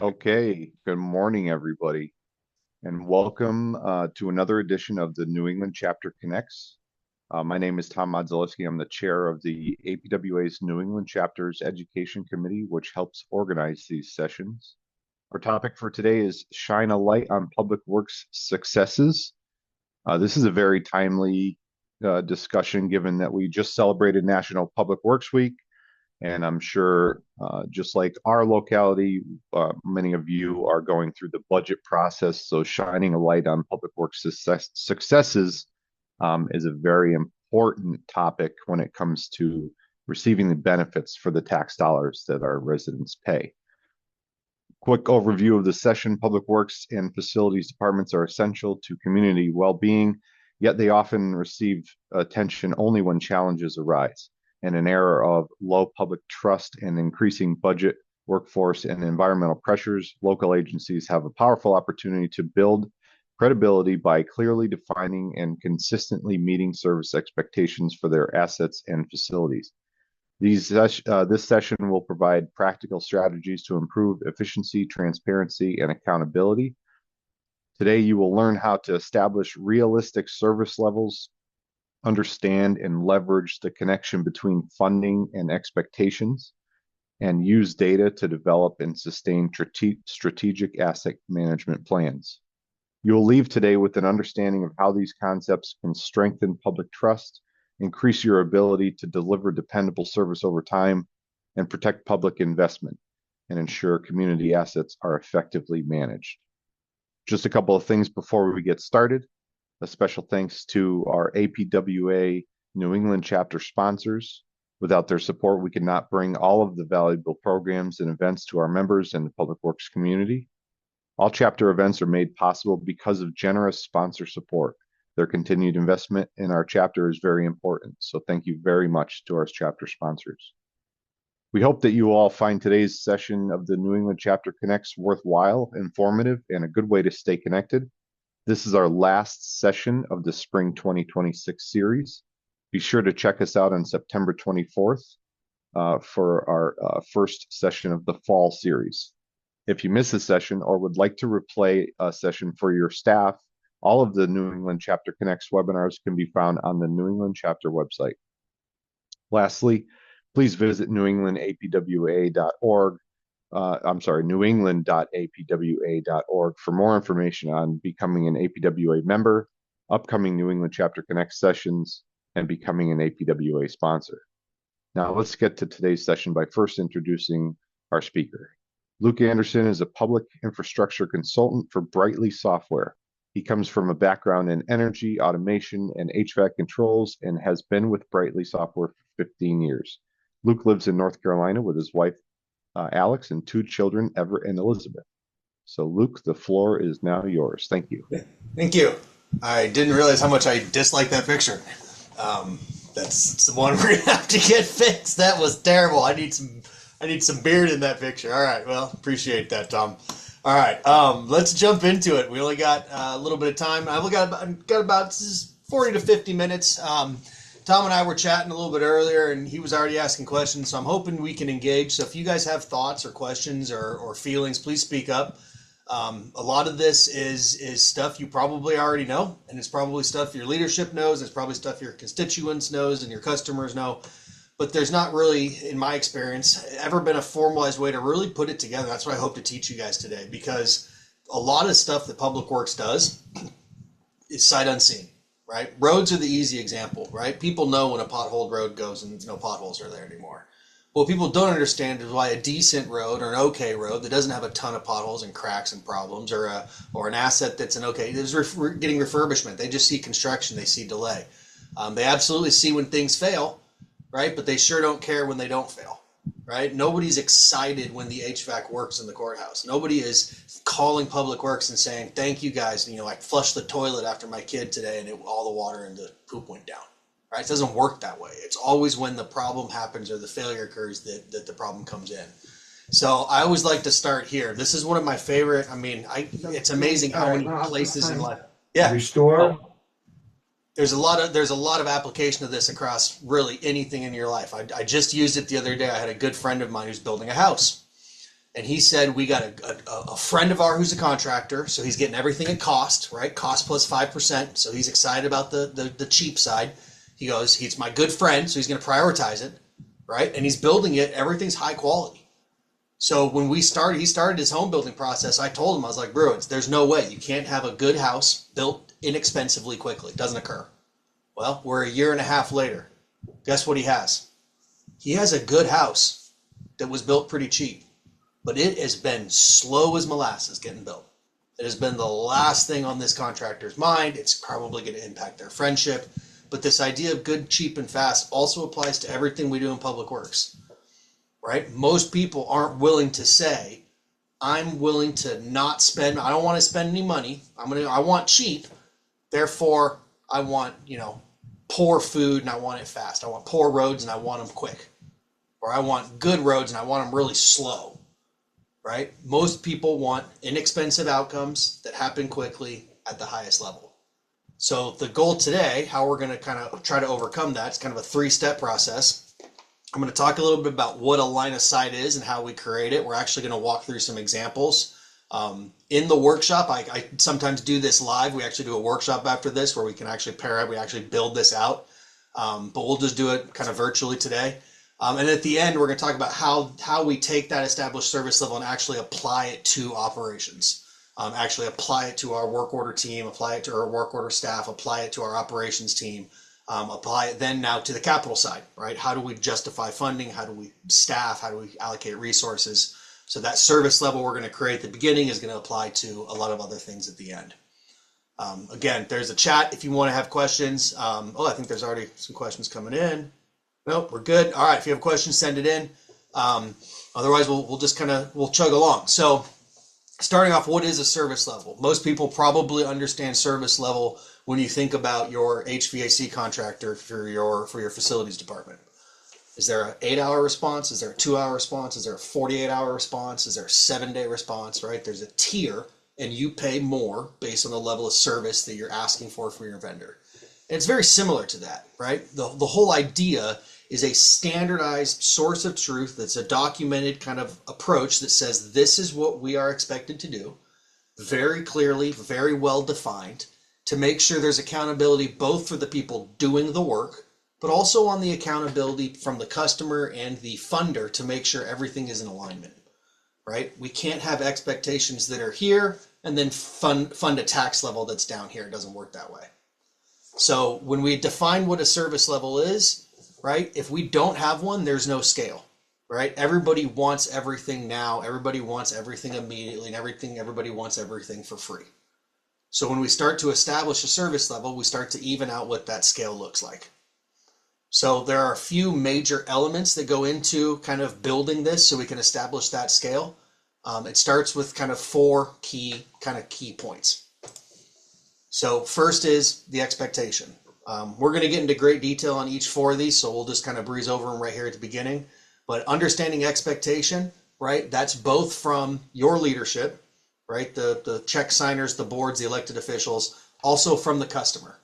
Okay, good morning, everybody, and welcome to another edition of the New England Chapter Connects. My name is Tom Modzalewski. I'm the chair of the APWA's New England Chapters Education Committee, which helps organize these sessions. Our topic for today is Shine a Light on Public Works Successes. This is a very timely discussion given that we just celebrated National Public Works Week. And I'm sure, just like our locality, many of you are going through the budget process. So shining a light on public works successes is a very important topic when it comes to receiving the benefits for the tax dollars that our residents pay. Quick overview of the session. Public works and facilities departments are essential to community well-being, yet they often receive attention only when challenges arise. In an era of low public trust and increasing budget, workforce, and environmental pressures, local agencies have a powerful opportunity to build credibility by clearly defining and consistently meeting service expectations for their assets and facilities. This session will provide practical strategies to improve efficiency, transparency, and accountability. Today, you will learn how to establish realistic service levels, understand and leverage the connection between funding and expectations, and use data to develop and sustain strategic asset management plans. You'll leave today with an understanding of how these concepts can strengthen public trust, increase your ability to deliver dependable service over time, and protect public investment and ensure community assets are effectively managed. Just a couple of things before we get started. A special thanks to our APWA New England chapter sponsors. Without their support, we could not bring all of the valuable programs and events to our members and the public works community. All chapter events are made possible because of generous sponsor support. Their continued investment in our chapter is very important, so thank you very much to our chapter sponsors. We hope that you all find today's session of the New England Chapter Connects worthwhile, informative, and a good way to stay connected. This is our last session of the Spring 2026 series. Be sure to check us out on September 24th for our first session of the fall series. If you miss a session or would like to replay a session for your staff, all of the New England Chapter Connects webinars can be found on the New England Chapter website. Lastly, please visit newenglandapwa.org. newengland.apwa.org for more information on becoming an APWA member, upcoming New England Chapter Connect sessions, and becoming an APWA sponsor. Now let's get to today's session by first introducing our speaker. Luke Anderson is a public infrastructure consultant for Brightly Software. He comes from a background in energy, automation, and HVAC controls and has been with Brightly Software for 15 years. Luke lives in North Carolina with his wife, Alex, and two children, Everett and Elizabeth. So, Luke, the floor is now yours. Thank you. Thank you. I didn't realize how much I disliked that picture. That's the one we're gonna have to get fixed. That was terrible. I need some beard in that picture. All right. Well, appreciate that, Tom. All right. Let's jump into it. We only got a little bit of time. I've got about 40 to 50 minutes. Tom and I were chatting a little bit earlier, and he was already asking questions, so I'm hoping we can engage. So if you guys have thoughts or questions or feelings, please speak up. A lot of this is stuff you probably already know, and it's probably stuff your leadership knows, it's probably stuff your constituents knows and your customers know, but there's not really, in my experience, ever been a formalized way to really put it together. That's what I hope to teach you guys today, because a lot of stuff that Public Works does is sight unseen. Right? Roads are the easy example, right? People know when a potholed road goes and no potholes are there anymore. What people don't understand is why a decent road or an okay road that doesn't have a ton of potholes and cracks and problems, or an asset that's an okay, is getting refurbishment. They just see construction, they see delay. They absolutely see when things fail, right? But they sure don't care when they don't fail, right? Nobody's excited when the HVAC works in the courthouse. Nobody is calling Public Works and saying, thank you guys, I flushed the toilet after my kid today and all the water and the poop went down, right? It doesn't work that way. It's always when the problem happens or the failure occurs that the problem comes in. So I always like to start here. This is one of my favorite, it's amazing how many places in life. Yeah. Restore. There's a lot of application of this across really anything in your life. I just used it the other day. I had a good friend of mine who's building a house. And he said, we got a friend of ours who's a contractor, so he's getting everything at cost, right? Cost plus 5%. So he's excited about the cheap side. He goes, he's my good friend, so he's going to prioritize it, right? And he's building it. Everything's high quality. So when he started his home building process. I told him, I was like, bro, there's no way. You can't have a good house built inexpensively quickly. It doesn't occur. Well, we're a year and a half later. Guess what he has? He has a good house that was built pretty cheap. But it has been slow as molasses getting built. It has been the last thing on this contractor's mind. It's probably going to impact their friendship. But this idea of good, cheap, and fast also applies to everything we do in public works, right? Most people aren't willing to say, I'm willing to not spend, I don't want to spend any money. I want cheap. Therefore, I want, poor food and I want it fast. I want poor roads and I want them quick. Or I want good roads and I want them really slow. Right? Most people want inexpensive outcomes that happen quickly at the highest level. So the goal today, how we're going to kind of try to overcome that, it's kind of a 3-step process. I'm going to talk a little bit about what a line of sight is and how we create it. We're actually going to walk through some examples. In the workshop, I sometimes do this live. We actually do a workshop after this where we can actually pair up, we actually build this out. But we'll just do it kind of virtually today. And at the end, we're going to talk about how we take that established service level and actually apply it to operations, actually apply it to our work order team, apply it to our work order staff, apply it to our operations team, apply it then now to the capital side, right? How do we justify funding? How do we staff? How do we allocate resources? So that service level we're going to create at the beginning is going to apply to a lot of other things at the end. Again, there's a chat if you want to have questions. I think there's already some questions coming in. Nope, we're good. All right, if you have questions, send it in. Otherwise, we'll just we'll chug along. So starting off, what is a service level? Most people probably understand service level when you think about your HVAC contractor for your facilities department. Is there an 8-hour response? Is there a 2-hour response? Is there a 48-hour response? Is there a 7-day response, right? There's a tier, and you pay more based on the level of service that you're asking for your vendor. And it's very similar to that, right? The whole idea is a standardized source of truth that's a documented kind of approach that says this is what we are expected to do, very clearly, very well defined, to make sure there's accountability both for the people doing the work, but also on the accountability from the customer and the funder to make sure everything is in alignment, right? We can't have expectations that are here and then fund a tax level that's down here. It doesn't work that way. So when we define what a service level is, right, if we don't have one, there's no scale, right? Everybody wants everything now. Everybody wants everything immediately, and everybody wants everything for free. So when we start to establish a service level, we start to even out what that scale looks like. So there are a few major elements that go into kind of building this so we can establish that scale. It starts with kind of 4 key points. So first is the expectation. We're going to get into great detail on each 4 of these, so we'll just kind of breeze over them right here at the beginning. But understanding expectation, right, that's both from your leadership, right, the check signers, the boards, the elected officials, also from the customer.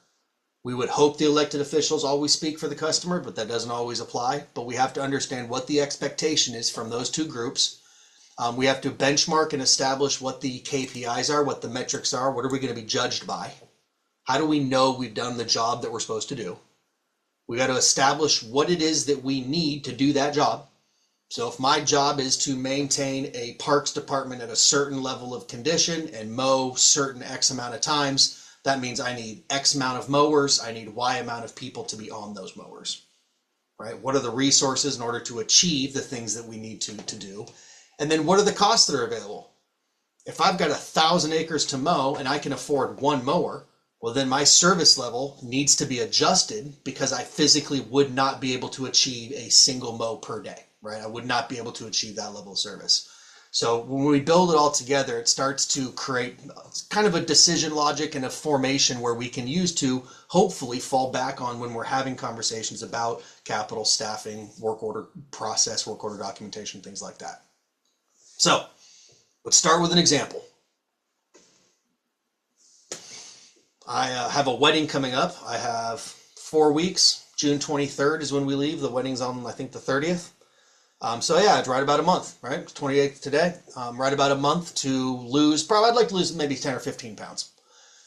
We would hope the elected officials always speak for the customer, but that doesn't always apply. But we have to understand what the expectation is from those 2 groups. We have to benchmark and establish what the KPIs are, what the metrics are, what are we going to be judged by? How do we know we've done the job that we're supposed to do? We got to establish what it is that we need to do that job. So if my job is to maintain a parks department at a certain level of condition and mow certain X amount of times, that means I need X amount of mowers, I need Y amount of people to be on those mowers, right? What are the resources in order to achieve the things that we need to do? And then what are the costs that are available? If I've got 1,000 acres to mow and I can afford 1 mower, well, then my service level needs to be adjusted because I physically would not be able to achieve a single mow per day, right? I would not be able to achieve that level of service. So when we build it all together, it starts to create kind of a decision logic and a formation where we can use to hopefully fall back on when we're having conversations about capital, staffing, work order process, work order documentation, things like that. So let's start with an example. I have a wedding coming up. I have 4 weeks. June 23rd is when we leave. The wedding's on, I think, the 30th. So yeah, it's right about a month, right? 28th today. Right about a month to lose. Probably I'd like to lose maybe 10 or 15 pounds.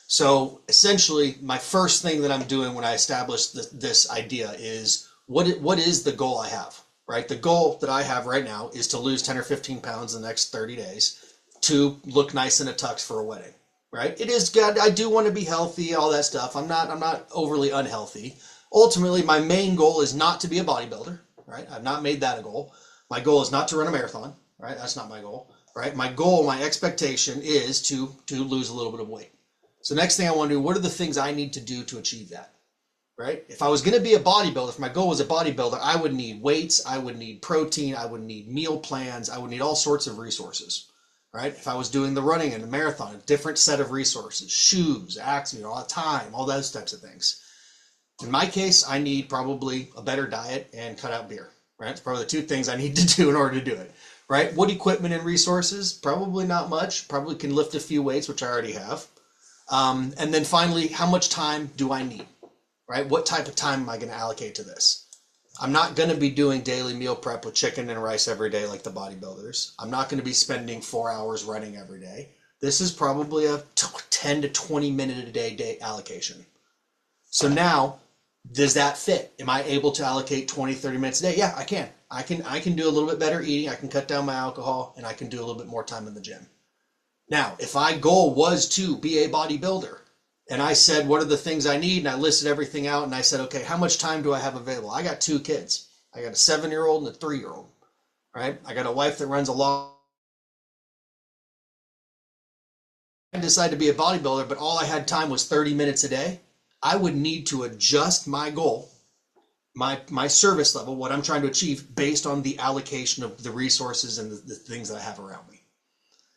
So essentially, my first thing that I'm doing when I establish this idea is what is the goal I have, right? The goal that I have right now is to lose 10 or 15 pounds in the next 30 days to look nice in a tux for a wedding, right? It is good. I do want to be healthy, all that stuff. I'm not overly unhealthy. Ultimately, my main goal is not to be a bodybuilder, right? I've not made that a goal. My goal is not to run a marathon, right? That's not my goal, right? My goal, my expectation is to lose a little bit of weight. So next thing I want to do, what are the things I need to do to achieve that, right? If I was going to be a bodybuilder, if my goal was a bodybuilder, I would need weights, I would need protein, I would need meal plans, I would need all sorts of resources, right? If I was doing the running and the marathon, a different set of resources, shoes, accident, all the time, all those types of things. In my case, I need probably a better diet and cut out beer, right? It's probably the two things I need to do in order to do it, right? What equipment and resources? Probably not much. Probably can lift a few weights, which I already have. And then finally, how much time do I need, right? What type of time am I going to allocate to this? I'm not going to be doing daily meal prep with chicken and rice every day like the bodybuilders. I'm not going to be spending 4 hours running every day. This is probably a 10 to 20 minute a day allocation. So now, does that fit? Am I able to allocate 20, 30 minutes a day? Yeah, I can. I can do a little bit better eating. I can cut down my alcohol, and I can do a little bit more time in the gym. Now, if my goal was to be a bodybuilder, and I said, what are the things I need? And I listed everything out, and I said, okay, how much time do I have available? I got 2 kids. I got a 7-year-old and a 3-year-old, right? I got a wife that runs a law. I decided to be a bodybuilder, but all I had time was 30 minutes a day. I would need to adjust my goal, my service level, what I'm trying to achieve based on the allocation of the resources and the things that I have around me.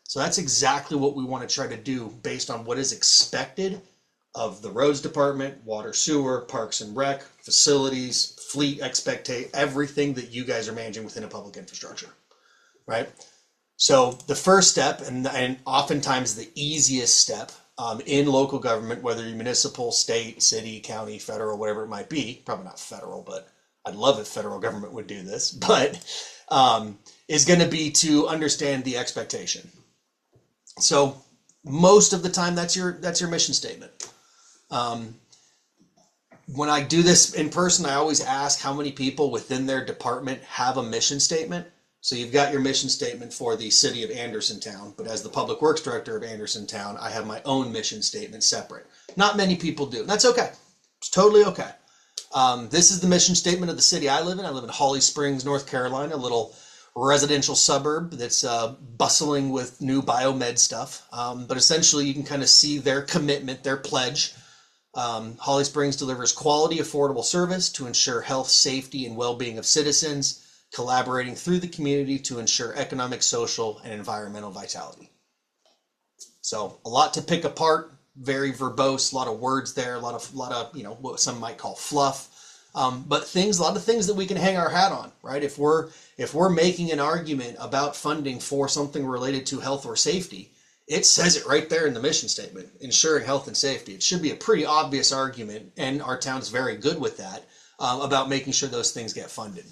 So that's exactly what we want to try to do based on what is expected of the roads department, water, sewer, parks and rec, facilities, fleet expectation, everything that you guys are managing within a public infrastructure, right? So the first step, and oftentimes the easiest step in local government, whether you're municipal, state, city, county, federal, whatever it might be, probably not federal, but I'd love if federal government would do this, but is going to be to understand the expectation. So most of the time, that's your mission statement. When I do this in person, I always ask how many people within their department have a mission statement. So you've got your mission statement for the city of Andersontown, but as the public works director of Andersontown, I have my own mission statement separate. Not many people do. That's okay. It's totally okay. This is the mission statement of the city I live in. I live in Holly Springs, North Carolina, a little residential suburb that's bustling with new biomed stuff. But essentially, you can kind of see their commitment, their pledge. Holly Springs delivers quality, affordable service to ensure health, safety, and well-being of citizens, collaborating through the community to ensure economic, social, and environmental vitality. So a lot to pick apart, very verbose, a lot of words there, a lot of what some might call fluff. But a lot of things that we can hang our hat on, right? If we're making an argument about funding for something related to health or safety, it says it right there in the mission statement, ensuring health and safety. It should be a pretty obvious argument, and our town is very good with that, about making sure those things get funded.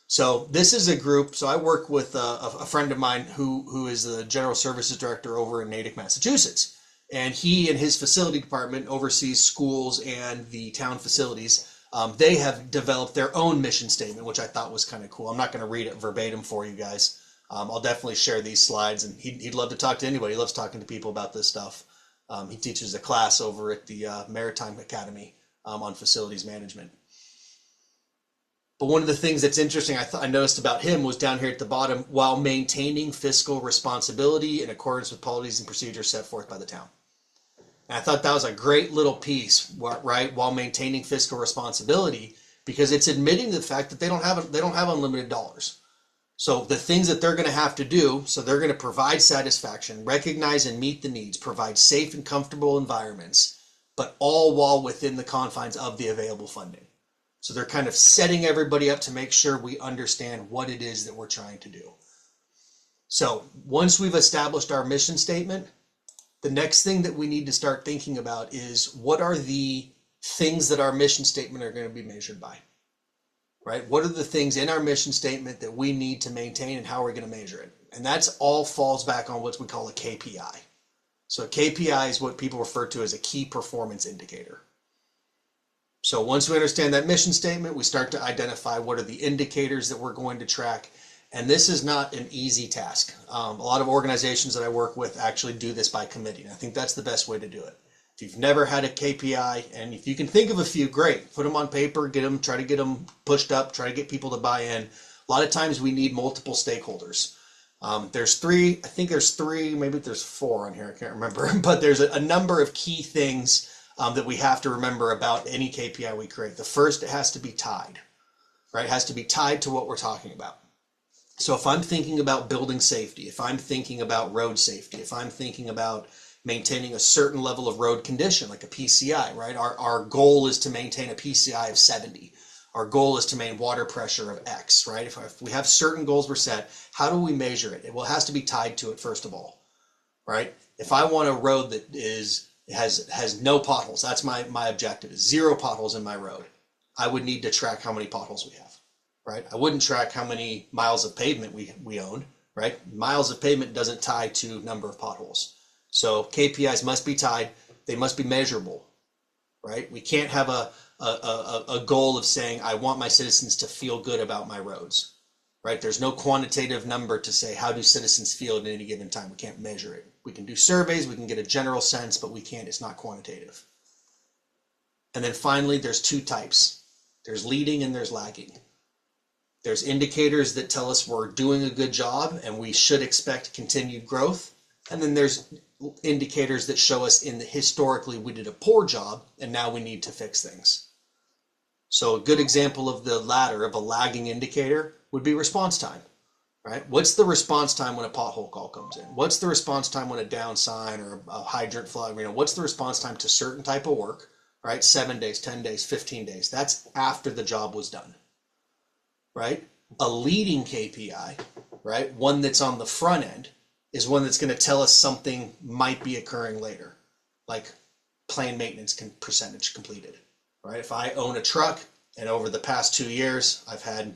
So this is a group, so I work with a friend of mine who is the general services director over in Natick, Massachusetts. And he and his facility department oversees schools and the town facilities. They have developed their own mission statement, which I thought was kind of cool. I'm not going to read it verbatim for you guys. I'll definitely share these slides, and he'd love to talk to anybody. He loves talking to people about this stuff. He teaches a class over at the Maritime Academy on facilities management. But one of the things that's interesting I noticed about him was down here at the bottom, while maintaining fiscal responsibility in accordance with policies and procedures set forth by the town. And I thought that was a great little piece, right? While maintaining fiscal responsibility, because it's admitting to the fact that they don't have unlimited dollars. So the things that they're going to have to do, so they're going to provide satisfaction, recognize and meet the needs, provide safe and comfortable environments, but all while within the confines of the available funding. So they're kind of setting everybody up to make sure we understand what it is that we're trying to do. So once we've established our mission statement, the next thing that we need to start thinking about is what are the things that our mission statement are going to be measured by, right? What are the things in our mission statement that we need to maintain, and how are we going to measure it? And that's all falls back on what we call a KPI. So a KPI is what people refer to as a key performance indicator. So once we understand that mission statement, we start to identify what are the indicators that we're going to track. And this is not an easy task. A lot of organizations that I work with actually do this by committee. And I think that's the best way to do it. If you've never had a KPI, and if you can think of a few, great. Put them on paper, try to get them pushed up, try to get people to buy in. A lot of times we need multiple stakeholders. There's three, maybe there's four on here, I can't remember. But there's a number of key things that we have to remember about any KPI we create. The first, it has to be tied, right? It has to be tied to what we're talking about. So if I'm thinking about building safety, if I'm thinking about road safety, if I'm thinking about maintaining a certain level of road condition, like a PCI, right? Our goal is to maintain a PCI of 70. Our goal is to maintain water pressure of X, right? If we have certain goals we're set, how do we measure it? Well, it has to be tied to it first of all, right? If I want a road that has no potholes, that's my objective, is 0 potholes in my road. I would need to track how many potholes we have, right? I wouldn't track how many miles of pavement we own, right? Miles of pavement doesn't tie to number of potholes. So KPIs must be tied. They must be measurable, right? We can't have a goal of saying, I want my citizens to feel good about my roads, right? There's no quantitative number to say, how do citizens feel at any given time? We can't measure it. We can do surveys, we can get a general sense, but it's not quantitative. And then finally, there's 2 types. There's leading and there's lagging. There's indicators that tell us we're doing a good job and we should expect continued growth. And then there's indicators that show us historically we did a poor job and now we need to fix things. So a good example of the latter, of a lagging indicator, would be response time, right? What's the response time when a pothole call comes in? What's the response time when a down sign or a hydrant flood, what's the response time to certain type of work, right? 7 days, 10 days, 15 days. That's after the job was done, right? A leading KPI, right? One that's on the front end, is one that's going to tell us something might be occurring later, like planned maintenance percentage completed, right? If I own a truck and over the past 2 years, I've had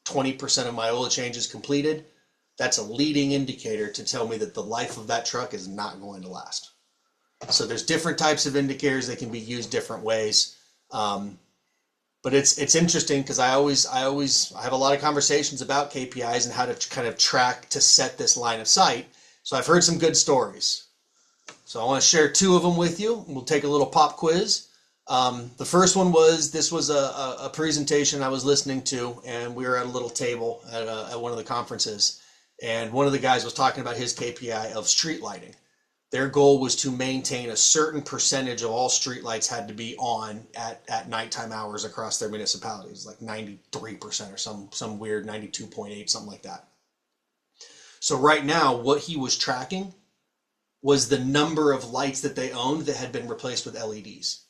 20% of my oil changes completed, that's a leading indicator to tell me that the life of that truck is not going to last. So there's different types of indicators that can be used different ways. But it's interesting because I have a lot of conversations about KPIs and how to kind of track to set this line of sight. So I've heard some good stories. So I want to share 2 of them with you. We'll take a little pop quiz. The first one was, this was a presentation I was listening to, and we were at a little table at one of the conferences, and one of the guys was talking about his KPI of street lighting. Their goal was to maintain a certain percentage of all streetlights had to be on at nighttime hours across their municipalities, like 93% or some weird 92.8, something like that. So right now, what he was tracking was the number of lights that they owned that had been replaced with LEDs,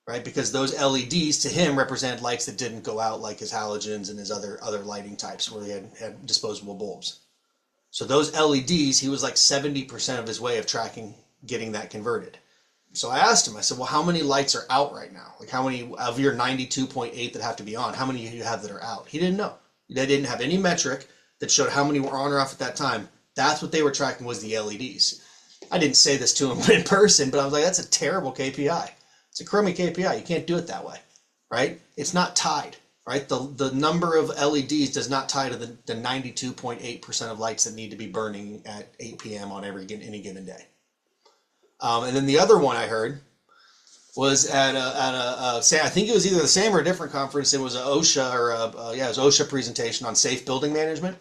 right? Because those LEDs to him represented lights that didn't go out, like his halogens and his other lighting types where he had disposable bulbs. So those LEDs, he was like 70% of his way of tracking, getting that converted. So I asked him, I said, well, how many lights are out right now? Like how many of your 92.8 that have to be on, how many do you have that are out? He didn't know. They didn't have any metric that showed how many were on or off at that time. That's what they were tracking, was the LEDs. I didn't say this to him in person, but I was like, that's a terrible KPI. It's a crummy KPI. You can't do it that way, right? It's not tied. Right? The number of LEDs does not tie to the 92.8% of lights that need to be burning at 8 p.m. on any given day. And then the other one I heard was at a I think it was either the same or a different conference. It was an OSHA it was OSHA presentation on safe building management.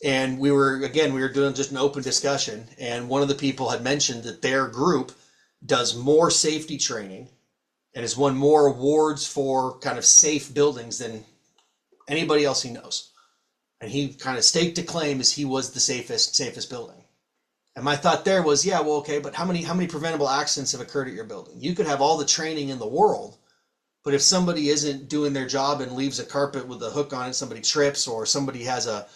And we were doing just an open discussion. And one of the people had mentioned that their group does more safety training and has won more awards for kind of safe buildings than anybody else he knows. And he kind of staked a claim as he was the safest building. And my thought there was, yeah, well, okay, but how many preventable accidents have occurred at your building? You could have all the training in the world, but if somebody isn't doing their job and leaves a carpet with a hook on it, somebody trips, or somebody has a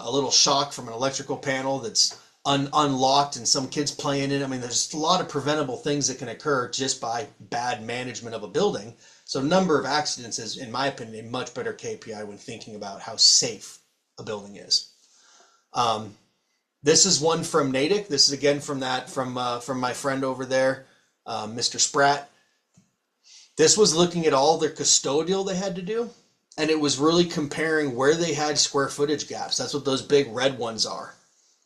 little shock from an electrical panel that's unlocked and some kids playing in it. I mean, there's a lot of preventable things that can occur just by bad management of a building. So number of accidents is, in my opinion, a much better KPI when thinking about how safe a building is. This is one from Natick. This is again from my friend over there, Mr. Spratt. This was looking at all their custodial they had to do, and it was really comparing where they had square footage gaps. That's what those big red ones are,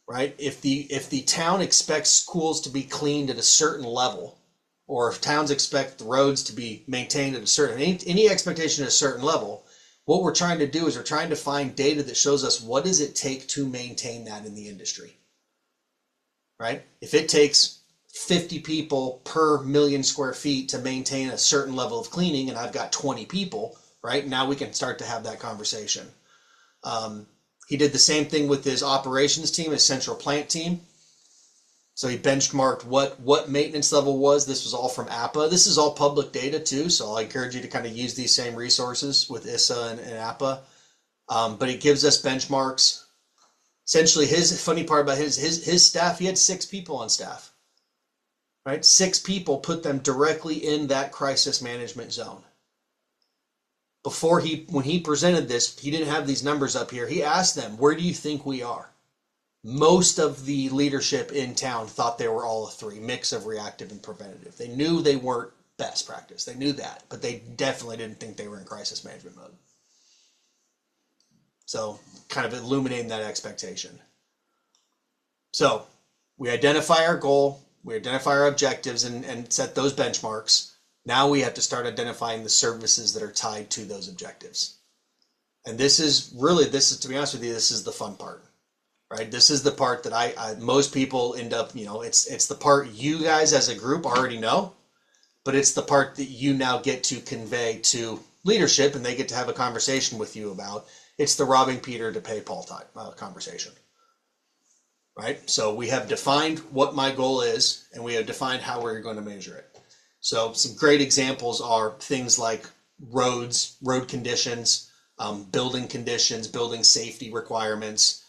right? If the town expects schools to be cleaned at a certain level, or if towns expect the roads to be maintained at a certain, any expectation at a certain level, what we're trying to do is we're trying to find data that shows us what does it take to maintain that in the industry, right? If it takes 50 people per million square feet to maintain a certain level of cleaning, and I've got 20 people, right? Now we can start to have that conversation. He did the same thing with his operations team, his central plant team. So he benchmarked what maintenance level was. This was all from APA. This is all public data too, so I encourage you to kind of use these same resources with ISSA and APA. But it gives us benchmarks. Essentially, his funny part about his staff, he had 6 people on staff. Right? 6 people, put them directly in that crisis management zone. When he presented this, he didn't have these numbers up here. He asked them, where do you think we are? Most of the leadership in town thought they were all a 3, mix of reactive and preventative. They knew they weren't best practice. They knew that, but they definitely didn't think they were in crisis management mode. So kind of illuminating that expectation. So we identify our goal. We identify our objectives and set those benchmarks. Now we have to start identifying the services that are tied to those objectives. And this is, to be honest with you, this is the fun part, right? This is the part that most people end up, it's the part you guys as a group already know, but it's the part that you now get to convey to leadership and they get to have a conversation with you about. It's the robbing Peter to pay Paul type conversation. Right? So we have defined what my goal is, and we have defined how we're going to measure it. So some great examples are things like roads, road conditions, building conditions, building safety requirements,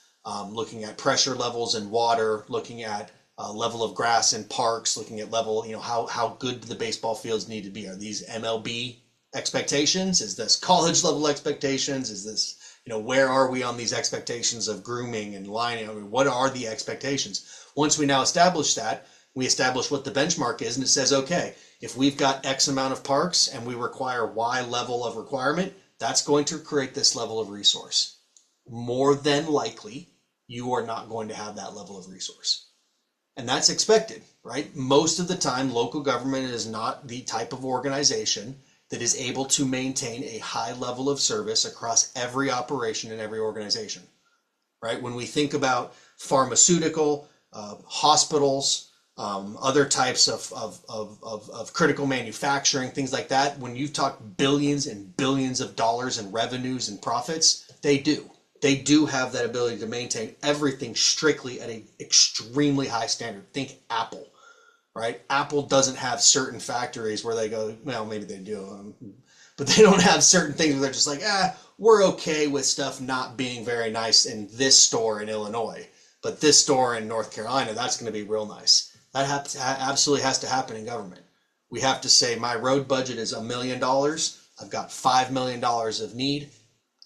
looking at pressure levels in water, looking at level of grass in parks, looking at level, how good do the baseball fields need to be? Are these MLB expectations? Is this college level expectations? Is this where are we on these expectations of grooming and lining? What are the expectations? Once we now establish that, we establish what the benchmark is, and it says, okay, if we've got X amount of parks and we require Y level of requirement, that's going to create this level of resource. More than likely, you are not going to have that level of resource. And that's expected, right? Most of the time, local government is not the type of organization that is able to maintain a high level of service across every operation in every organization, right? When we think about pharmaceutical, hospitals, other types of critical manufacturing, things like that, when you talk billions and billions of dollars in revenues and profits, they do have that ability to maintain everything strictly at an extremely high standard. Think Apple. Right? Apple doesn't have certain factories where they go, well, maybe they do, but they don't have certain things where they're just like, we're okay with stuff not being very nice in this store in Illinois, but this store in North Carolina, that's going to be real nice. That absolutely has to happen in government. We have to say, my road budget is $1 million. I've got $5 million of need.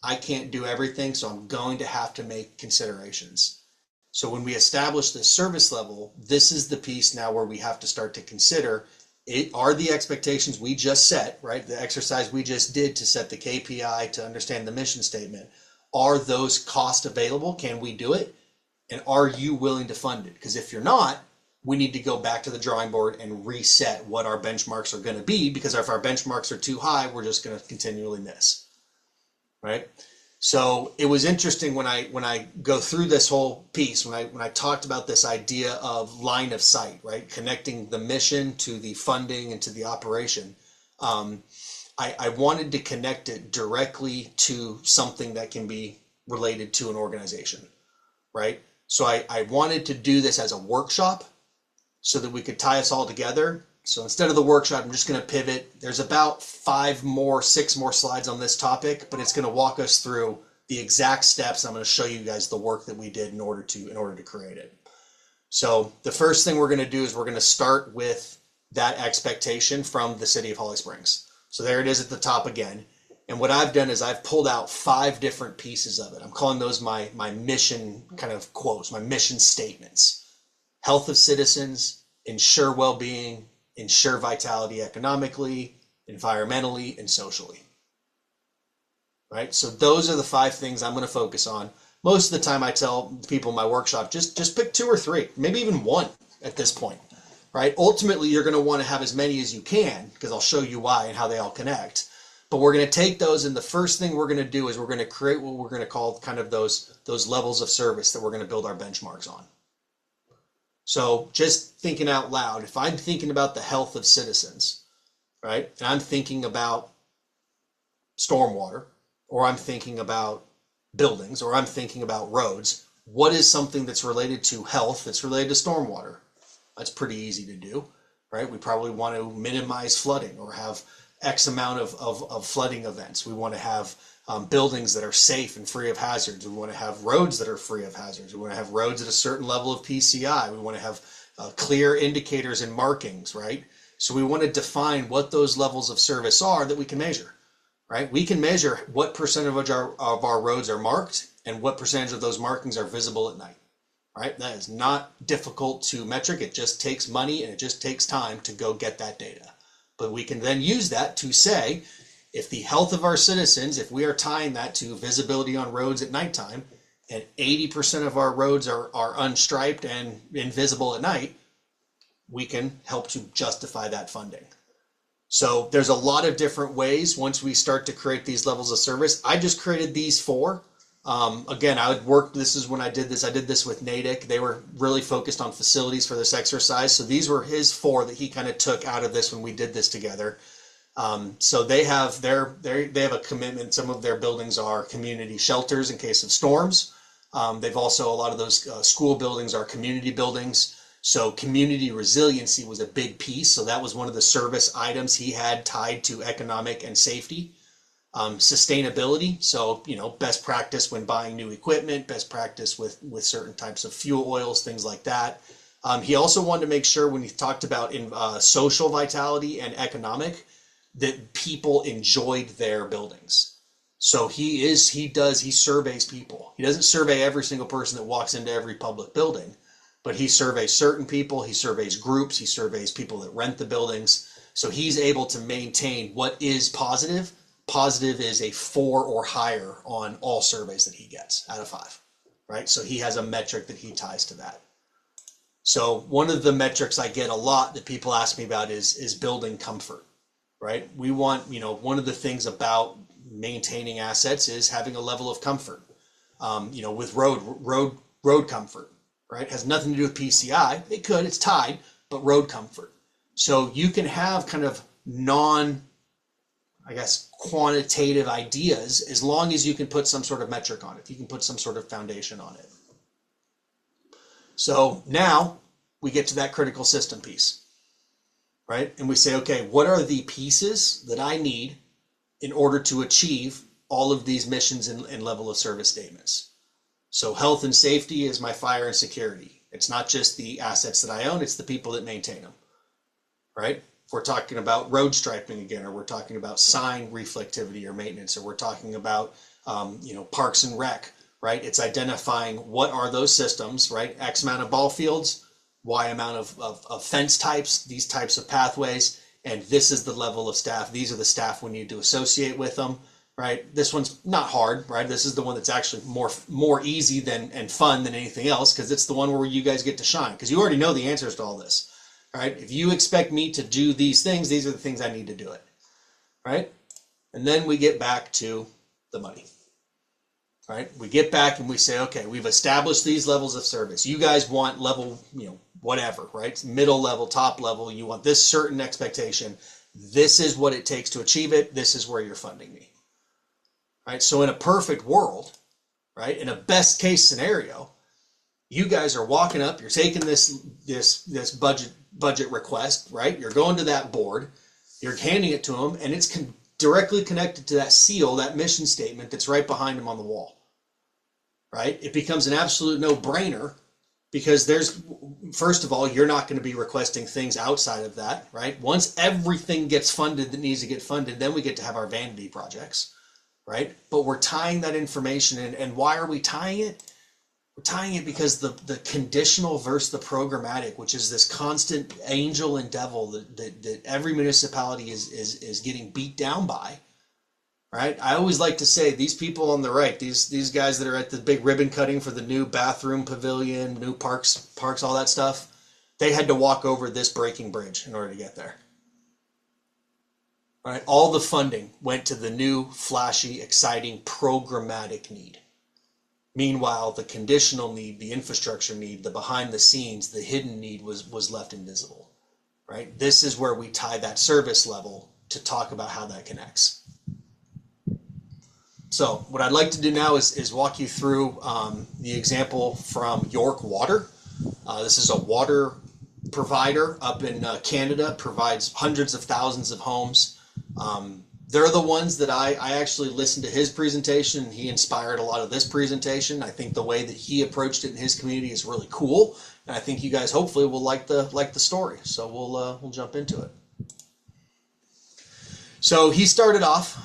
I can't do everything, so I'm going to have to make considerations. So when we establish this service level, this is the piece now where we have to start to consider, are the expectations we just set, right? The exercise we just did to set the KPI to understand the mission statement, are those costs available? Can we do it? And are you willing to fund it? Because if you're not, we need to go back to the drawing board and reset what our benchmarks are going to be, because if our benchmarks are too high, we're just going to continually miss, right? So it was interesting when I go through this whole piece, when I talked about this idea of line of sight, right? Connecting the mission to the funding and to the operation. I wanted to connect it directly to something that can be related to an organization, right? So I wanted to do this as a workshop so that we could tie us all together. So instead of the workshop, I'm just going to pivot. There's about 6 more slides on this topic, but it's going to walk us through the exact steps. I'm going to show you guys the work that we did in order to create it. So the first thing we're going to do is we're going to start with that expectation from the city of Holly Springs. So there it is at the top again. And what I've done is I've pulled out 5 different pieces of it. I'm calling those my mission kind of quotes, my mission statements. Health of citizens, ensure well-being, ensure vitality economically, environmentally, and socially. Right? So those are the 5 things I'm going to focus on. Most of the time I tell people in my workshop, just pick 2 or 3, maybe even 1 at this point. Right? Ultimately, you're going to want to have as many as you can, because I'll show you why and how they all connect. But we're going to take those, and the first thing we're going to do is we're going to create what we're going to call kind of those levels of service that we're going to build our benchmarks on. So just thinking out loud, if I'm thinking about the health of citizens, right, and I'm thinking about stormwater, or I'm thinking about buildings, or I'm thinking about roads, what is something that's related to health that's related to stormwater? That's pretty easy to do, right? We probably want to minimize flooding or have X amount of flooding events. We want to have buildings that are safe and free of hazards. We want to have roads that are free of hazards. We want to have roads at a certain level of PCI. We want to have clear indicators and markings, right? So we want to define what those levels of service are that we can measure, right? We can measure what percentage of our roads are marked and what percentage of those markings are visible at night, right? That is not difficult to metric. It just takes money and it just takes time to go get that data. But we can then use that to say, if the health of our citizens, if we are tying that to visibility on roads at nighttime, and 80% of our roads are unstriped and invisible at night, we can help to justify that funding. So there's a lot of different ways once we start to create these levels of service. I just created these 4. Again, I would work, this is when I did this with Natick. They were really focused on facilities for this exercise. So these were his 4 that he kind of took out of this when we did this together. So they have a commitment. Some of their buildings are community shelters in case of storms. They've also, a lot of those school buildings are community buildings. So community resiliency was a big piece. So that was one of the service items he had tied to economic and safety. Sustainability, so best practice when buying new equipment, best practice with certain types of fuel oils, things like that. He also wanted to make sure, when he talked about social vitality and economic, that people enjoyed their buildings. So he surveys people. He doesn't survey every single person that walks into every public building, but he surveys certain people, he surveys groups, he surveys people that rent the buildings. So he's able to maintain what is positive. Positive is a 4 or higher on all surveys that he gets out of 5, right? So he has a metric that he ties to that. So one of the metrics I get a lot that people ask me about is building comfort, right? We want, one of the things about maintaining assets is having a level of comfort, with road comfort, right? It has nothing to do with PCI. It could, it's tied, but road comfort. So you can have kind of quantitative ideas, as long as you can put some sort of metric on it. You can put some sort of foundation on it. So now we get to that critical system piece, right? And we say, okay, what are the pieces that I need in order to achieve all of these missions and level of service statements? So health and safety is my fire and security. It's not just the assets that I own, it's the people that maintain them, right? If we're talking about road striping again, or we're talking about sign reflectivity or maintenance, or we're talking about, parks and rec, right? It's identifying what are those systems, right? X amount of ball fields, Y amount of fence types, these types of pathways, and this is the level of staff. These are the staff we need to associate with them, right? This one's not hard, right? This is the one that's actually more easy and fun than anything else, because it's the one where you guys get to shine, because you already know the answers to all this. Right? If you expect me to do these things, these are the things I need to do it. Right? And then we get back to the money. Right? We get back and we say, okay, we've established these levels of service. You guys want level, whatever, right? Middle level, top level. You want this certain expectation. This is what it takes to achieve it. This is where you're funding me. Right? So in a perfect world, right? In a best case scenario, you guys are walking up, you're taking this budget request, right? You're going to that board, you're handing it to them, and it's directly connected to that seal, that mission statement that's right behind them on the wall, right? It becomes an absolute no-brainer because there's, first of all, you're not going to be requesting things outside of that, right? Once everything gets funded that needs to get funded, then we get to have our vanity projects, right? But we're tying that information in. And why are we tying it? We're tying it because the conditional versus the programmatic, which is this constant angel and devil that every municipality is getting beat down by, right? I always like to say these people on the right, these guys that are at the big ribbon cutting for the new bathroom pavilion, new parks, all that stuff, they had to walk over this breaking bridge in order to get there. Right? All the funding went to the new, flashy, exciting, programmatic need. Meanwhile, the conditional need, the infrastructure need, the behind the scenes, the hidden need was left invisible. Right? This is where we tie that service level to talk about how that connects. So what I'd like to do now is walk you through the example from York Water. This is a water provider up in Canada, provides hundreds of thousands of homes. They're the ones that I actually listened to his presentation, and he inspired a lot of this presentation. I think the way that he approached it in his community is really cool, and I think you guys hopefully will like the story. So we'll jump into it. So he started off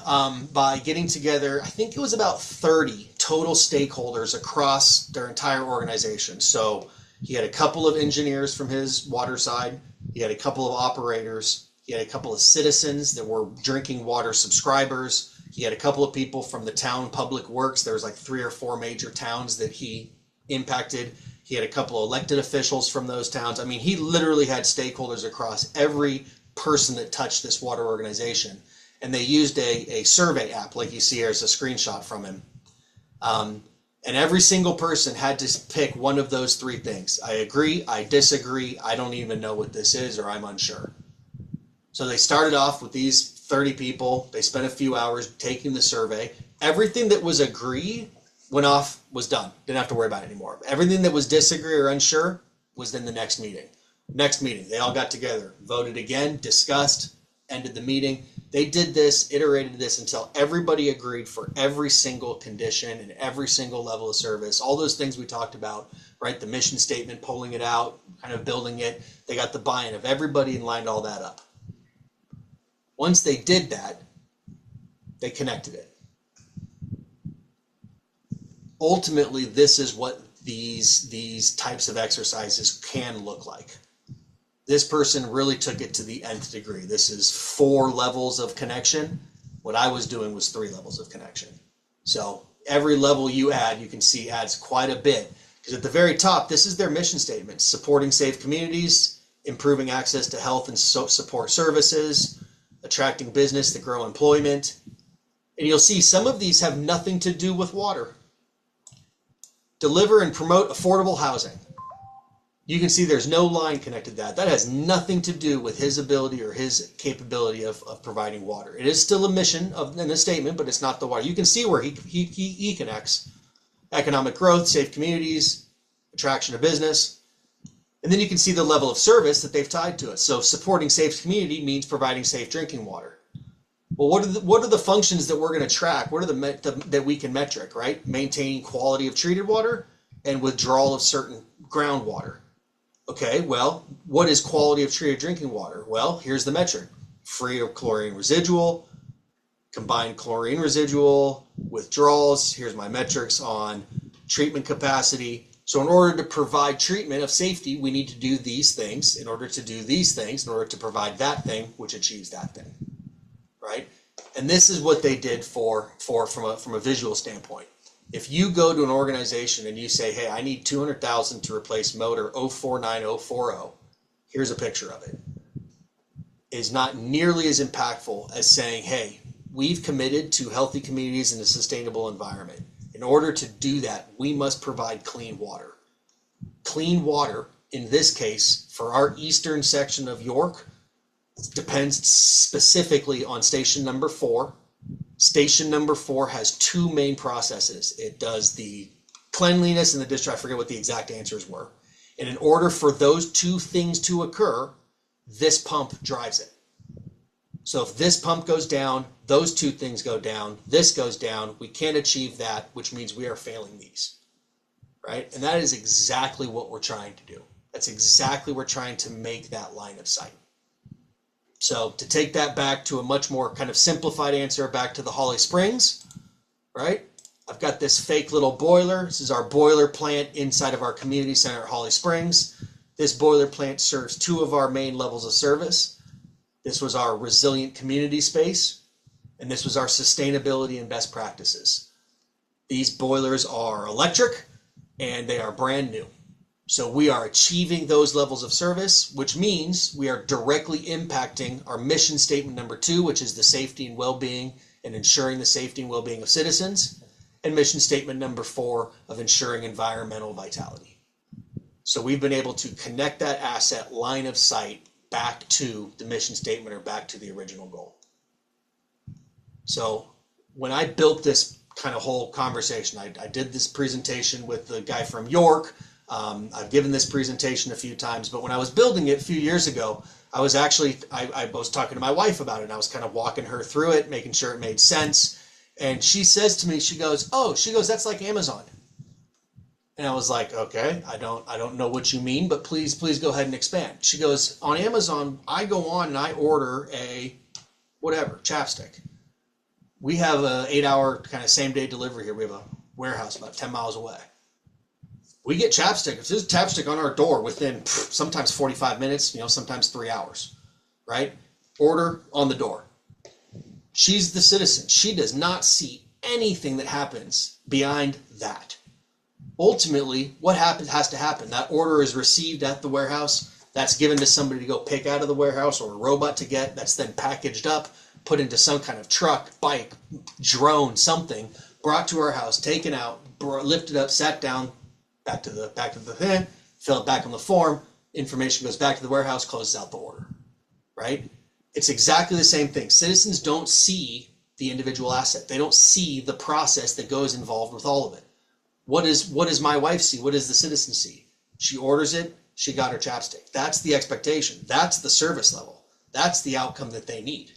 by getting together, I think it was about 30 total stakeholders across their entire organization. So he had a couple of engineers from his water side, he had a couple of operators, he had a couple of citizens that were drinking water subscribers, he had a couple of people from the town public works. There was like 3 or 4 major towns that he impacted. He had a couple of elected officials from those towns. I mean, he literally had stakeholders across every person that touched this water organization. And they used a survey app, like you see here, as a screenshot from him. And every single person had to pick one of those 3 things. I agree, I disagree, I don't even know what this is, or I'm unsure. So they started off with these 30 people. They spent a few hours taking the survey. Everything that was agreed went off, was done. Didn't have to worry about it anymore. Everything that was disagree or unsure was in the next meeting. Next meeting, they all got together, voted again, discussed, ended the meeting. They did this, iterated this until everybody agreed for every single condition and every single level of service. All those things we talked about, right? The mission statement, pulling it out, kind of building it. They got the buy-in of everybody and lined all that up. Once they did that, they connected it. Ultimately, this is what these types of exercises can look like. This person really took it to the nth degree. This is 4 levels of connection. What I was doing was 3 levels of connection. So every level you add, you can see adds quite a bit. Because at the very top, this is their mission statement: supporting safe communities, improving access to health and support services, attracting business to grow employment. And you'll see some of these have nothing to do with water. Deliver and promote affordable housing. You can see there's no line connected to that. That has nothing to do with his ability or his capability of providing water. It is still a mission in the statement, but it's not the water. You can see where he connects. Economic growth, safe communities, attraction of business. And then you can see the level of service that they've tied to it. So supporting safe community means providing safe drinking water. Well, what are the functions that we're going to track? What are that we can metric, right? Maintaining quality of treated water and withdrawal of certain groundwater. Okay, well, what is quality of treated drinking water? Well, here's the metric: free of chlorine residual, combined chlorine residual, withdrawals. Here's my metrics on treatment capacity. So in order to provide treatment of safety, we need to do these things. In order to do these things, in order to provide that thing, which achieves that thing, right? And this is what they did from a visual standpoint. If you go to an organization and you say, hey, I need $200,000 to replace motor 049040, here's a picture of it. It is not nearly as impactful as saying, hey, we've committed to healthy communities and a sustainable environment. In order to do that, we must provide clean water. Clean water, in this case, for our eastern section of York, depends specifically on station number 4. Station number 4 has 2 main processes. It does the cleanliness and the discharge. I forget what the exact answers were. And in order for those 2 things to occur, this pump drives it. So if this pump goes down, those 2 things go down, this goes down, we can't achieve that, which means we are failing these. right? And that is exactly what we're trying to do. That's exactly we're trying to make that line of sight. So to take that back to a much more kind of simplified answer, back to the Holly Springs, right? I've got this fake little boiler. This is our boiler plant inside of our community center at Holly Springs. This boiler plant serves 2 of our main levels of service. This was our resilient community space, and this was our sustainability and best practices. These boilers are electric and they are brand new. So we are achieving those levels of service, which means we are directly impacting our mission statement number 2, which is the safety and well-being and ensuring the safety and well-being of citizens, and mission statement number 4 of ensuring environmental vitality. So we've been able to connect that asset line of sight back to the mission statement or back to the original goal. So when I built this kind of whole conversation, I did this presentation with the guy from York. I've given this presentation a few times, but when I was building it a few years ago, I was talking to my wife about it, and I was kind of walking her through it, making sure it made sense. And she says to me, she goes, that's like Amazon. And I was like, okay, I don't know what you mean, but please go ahead and expand. She goes, on Amazon, I go on and I order a whatever, chapstick. We have a 8-hour kind of same day delivery here. We have a warehouse about 10 miles away. We get chapstick. If there's chapstick on our door within sometimes 45 minutes, sometimes 3 hours, right? Order on the door. She's the citizen. She does not see anything that happens beyond that. Ultimately, what has to happen? That order is received at the warehouse. That's given to somebody to go pick out of the warehouse, or a robot to get. That's then packaged up, put into some kind of truck, bike, drone, something, brought to our house, taken out, lifted up, sat down, back to the thing, fill it back on the form, information goes back to the warehouse, closes out the order, right? It's exactly the same thing. Citizens don't see the individual asset. They don't see the process that goes involved with all of it. What does my wife see? What does the citizen see? She orders it, she got her chapstick. That's the expectation. That's the service level. That's the outcome that they need,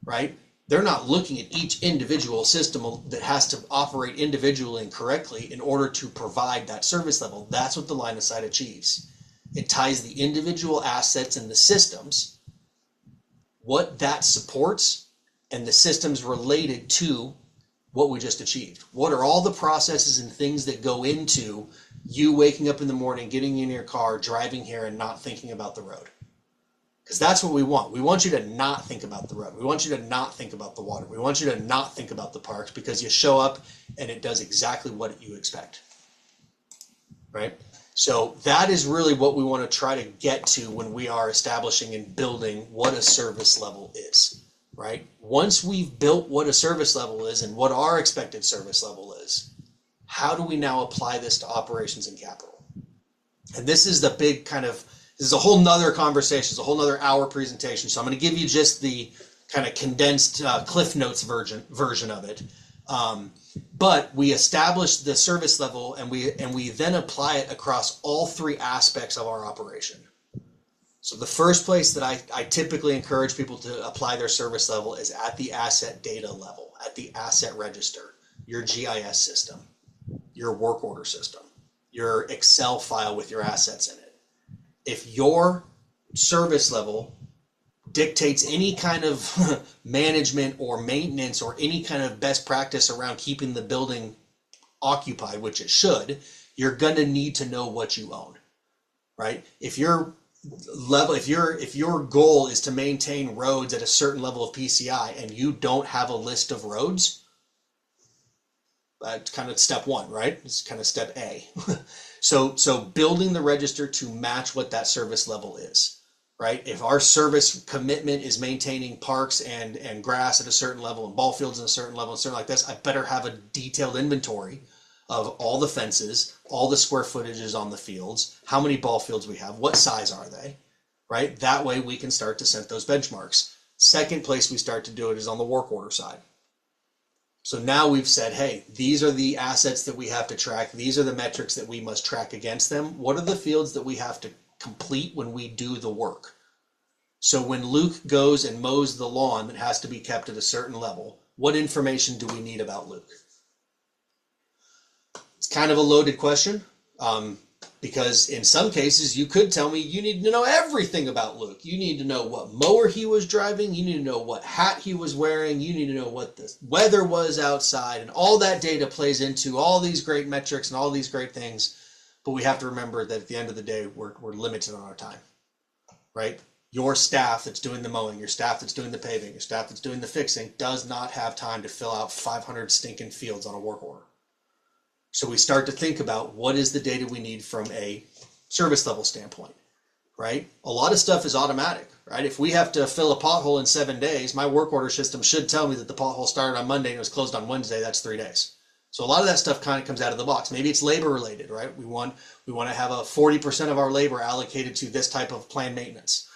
right? They're not looking at each individual system that has to operate individually and correctly in order to provide that service level. That's what the line of sight achieves. It ties the individual assets and the systems, what that supports, and the systems related to what we just achieved. What are all the processes and things that go into you waking up in the morning, getting in your car, driving here, and not thinking about the road? Because that's what we want. We want you to not think about the road. We want you to not think about the water. We want you to not think about the parks, because you show up and it does exactly what you expect, right? So that is really what we want to try to get to when we are establishing and building what a service level is, right? Once we've built what a service level is and what our expected service level is, how do we now apply this to operations and capital? And this is the big this is a whole nother conversation. It's a whole nother hour presentation. So I'm going to give you just the kind of condensed Cliff Notes version of it. But we establish the service level, and we then apply it across all 3 aspects of our operation. So the first place that I typically encourage people to apply their service level is at the asset data level, at the asset register, your GIS system, your work order system, your Excel file with your assets in it. If your service level dictates any kind of management or maintenance or any kind of best practice around keeping the building occupied, which it should, you're going to need to know what you own, right? If your goal is to maintain roads at a certain level of PCI and you don't have a list of roads, that's kind of step 1, right? It's kind of step A. So building the register to match what that service level is, right? If our service commitment is maintaining parks and grass at a certain level and ball fields at a certain level and something like this, I better have a detailed inventory of all the fences, all the square footages on the fields, how many ball fields we have, what size are they, right? That way we can start to set those benchmarks. Second place we start to do it is on the work order side. So now we've said, hey, these are the assets that we have to track. These are the metrics that we must track against them. What are the fields that we have to complete when we do the work? So when Luke goes and mows the lawn that has to be kept at a certain level, what information do we need about Luke? It's kind of a loaded question, Because in some cases, you could tell me you need to know everything about Luke. You need to know what mower he was driving. You need to know what hat he was wearing. You need to know what the weather was outside. And all that data plays into all these great metrics and all these great things. But we have to remember that at the end of the day, we're limited on our time, right? Your staff that's doing the mowing, your staff that's doing the paving, your staff that's doing the fixing does not have time to fill out 500 stinking fields on a work order. So we start to think about what is the data we need from a service level standpoint, right? A lot of stuff is automatic, right? If we have to fill a pothole in 7 days, my work order system should tell me that the pothole started on Monday and it was closed on Wednesday. That's 3 days. So a lot of that stuff kind of comes out of the box. Maybe it's labor related, right? We want to have a 40% of our labor allocated to this type of planned maintenance.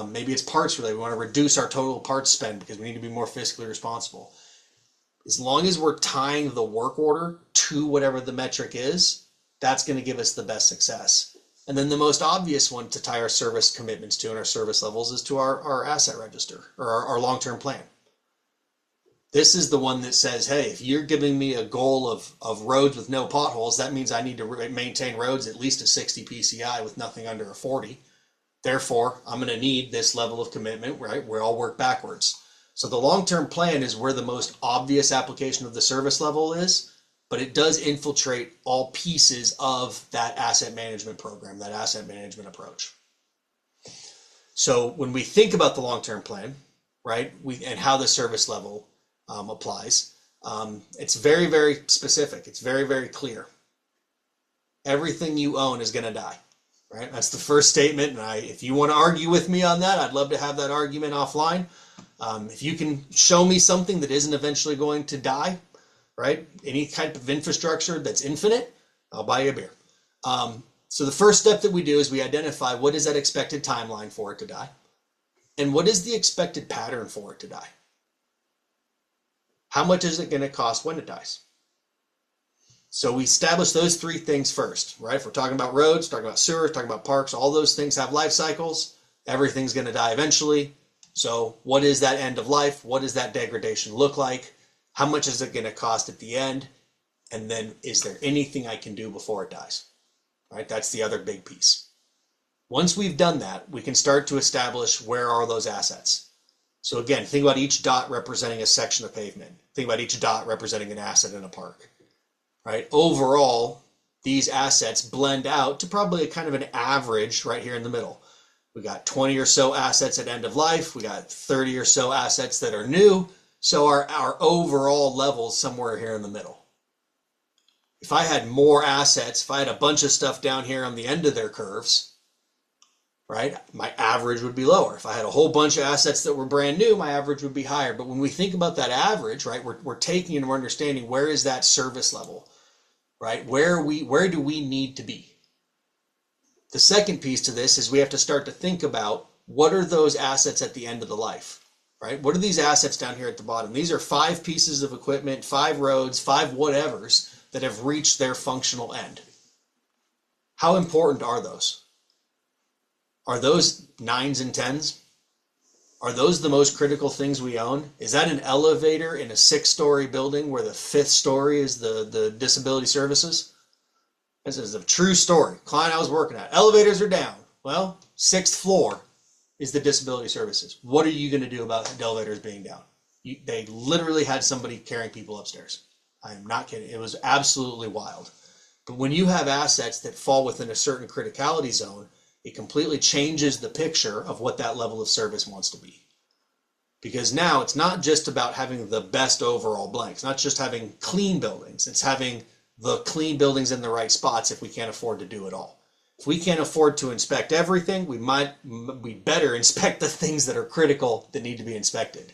Maybe it's parts related. We want to reduce our total parts spend because we need to be more fiscally responsible. As long as we're tying the work order to whatever the metric is, that's going to give us the best success. And then the most obvious one to tie our service commitments to and our service levels is to our asset register or our long-term plan. This is the one that says, hey, if you're giving me a goal of roads with no potholes, that means I need to maintain roads at least a 60 PCI with nothing under a 40. Therefore, I'm going to need this level of commitment, right? We all work backwards. So the long-term plan is where the most obvious application of the service level is, but it does infiltrate all pieces of that asset management program, that asset management approach. So when we think about the long-term plan, right, and how the service level applies, it's very, very specific. It's very, very clear. Everything you own is going to die, right? That's the first statement. And if you want to argue with me on that, I'd love to have that argument offline. If you can show me something that isn't eventually going to die, right? Any type of infrastructure that's infinite, I'll buy you a beer. So the first step that we do is we identify what is that expected timeline for it to die, and what is the expected pattern for it to die. How much is it going to cost when it dies? So we establish those three things first, right? If we're talking about roads, talking about sewers, talking about parks, all those things have life cycles. Everything's going to die eventually. So what is that end of life? What does that degradation look like? How much is it going to cost at the end? And then is there anything I can do before it dies? Right? That's the other big piece. Once we've done that, we can start to establish where are those assets. So again, think about each dot representing a section of pavement. Think about each dot representing an asset in a park. Right? Overall, these assets blend out to probably a kind of an average right here in the middle. We got 20 or so assets at end of life. We got 30 or so assets that are new. So our overall level is somewhere here in the middle. If I had more assets, if I had a bunch of stuff down here on the end of their curves, right, my average would be lower. If I had a whole bunch of assets that were brand new, my average would be higher. But when we think about that average, right, we're taking and we're understanding where is that service level, right? Where do we need to be? The second piece to this is we have to start to think about what are those assets at the end of the life, right? What are these assets down here at the bottom? These are 5 pieces of equipment, 5 roads, 5 whatevers that have reached their functional end. How important are those? Are those 9s and 10s? Are those the most critical things we own? Is that an elevator in a 6-story building where the 5th story is the disability services? This is a true story. Client I was working at. Elevators are down. Well, 6th floor is the disability services. What are you going to do about the elevators being down? They literally had somebody carrying people upstairs. I am not kidding. It was absolutely wild. But when you have assets that fall within a certain criticality zone, it completely changes the picture of what that level of service wants to be. Because now it's not just about having the best overall blank. It's not just having clean buildings. It's having the clean buildings in the right spots if we can't afford to do it all. If we can't afford to inspect everything, we better inspect the things that are critical that need to be inspected.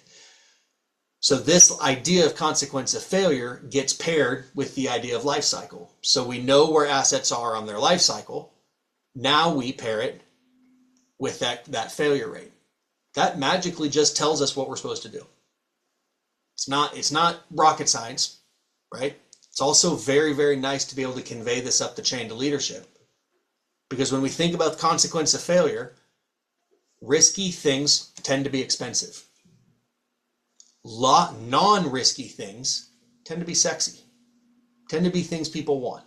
So this idea of consequence of failure gets paired with the idea of life cycle. So we know where assets are on their life cycle. Now we pair it with that failure rate. That magically just tells us what we're supposed to do. It's not rocket science, right? It's also very, very nice to be able to convey this up the chain to leadership. Because when we think about the consequence of failure, risky things tend to be expensive. Non-risky things tend to be sexy, tend to be things people want.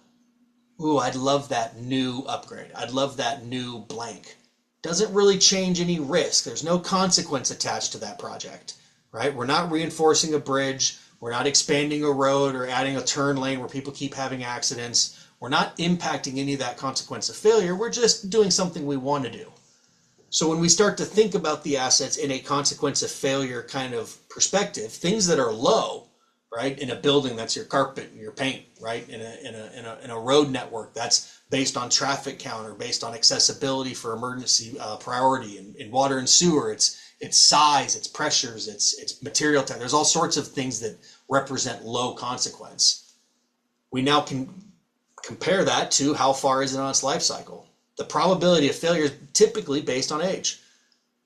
Ooh, I'd love that new upgrade. I'd love that new blank. Doesn't really change any risk. There's no consequence attached to that project, right? We're not reinforcing a bridge. We're not expanding a road or adding a turn lane where people keep having accidents. We're not impacting any of that consequence of failure. We're just doing something we want to do. So when we start to think about the assets in a consequence of failure kind of perspective, things that are low, right, in a building, that's your carpet and your paint, right, in a road network that's based on traffic count or based on accessibility for emergency priority. In water and sewer, it's size, it's pressures, it's material type. There's all sorts of things that represent low consequence. We now can compare that to how far is it on its life cycle. The probability of failure is typically based on age.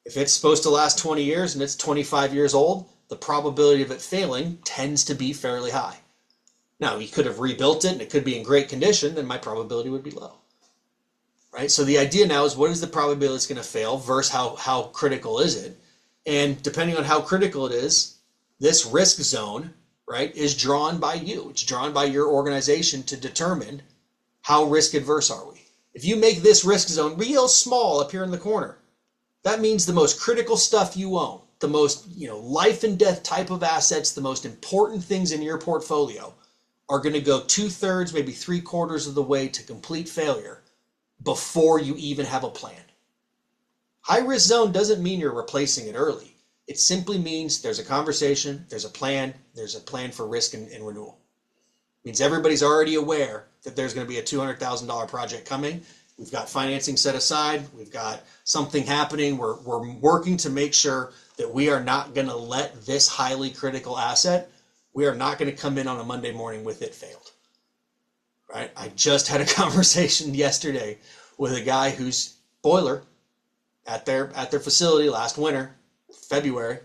If it's supposed to last 20 years and it's 25 years old, the probability of it failing tends to be fairly high. Now, you could have rebuilt it and it could be in great condition, then my probability would be low. Right? So the idea now is, what is the probability it's going to fail versus how critical is it? And depending on how critical it is, this risk zone, right, is drawn by you. It's drawn by your organization to determine how risk adverse are we. If you make this risk zone real small up here in the corner, that means the most critical stuff you own, the most, life and death type of assets, the most important things in your portfolio are going to go 2/3, maybe 3/4 of the way to complete failure before you even have a plan. High risk zone doesn't mean you're replacing it early. It simply means there's a conversation, there's a plan for risk and renewal. It means everybody's already aware that there's going to be a $200,000 project coming. We've got financing set aside. We've got something happening. We're working to make sure that we are not going to let this highly critical asset, we are not going to come in on a Monday morning with it failed. Right? I just had a conversation yesterday with a guy whose boiler at their facility last winter, February,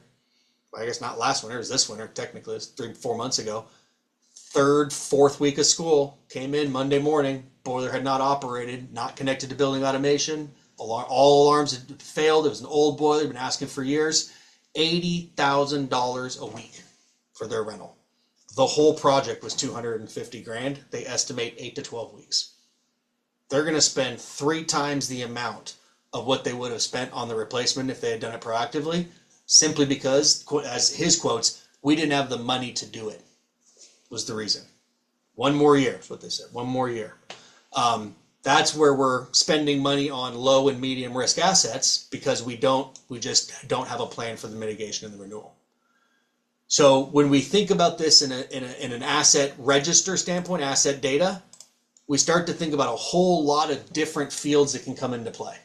I guess not last winter, it was this winter, technically, it's 3-4 months ago. 3rd, 4th week of school, came in Monday morning, boiler had not operated, not connected to building automation, all alarms had failed. It was an old boiler, been asking for years. $80,000 a week for their rental. The whole project was $250,000. They estimate 8 to 12 weeks. They're going to spend 3 times the amount of what they would have spent on the replacement if they had done it proactively, simply because, as his quotes, we didn't have the money to do it, was the reason. 1 more year is what they said, 1 more year. That's where we're spending money on low and medium risk assets, because we just don't have a plan for the mitigation and the renewal. So when we think about this in an asset register standpoint, asset data, we start to think about a whole lot of different fields that can come into play.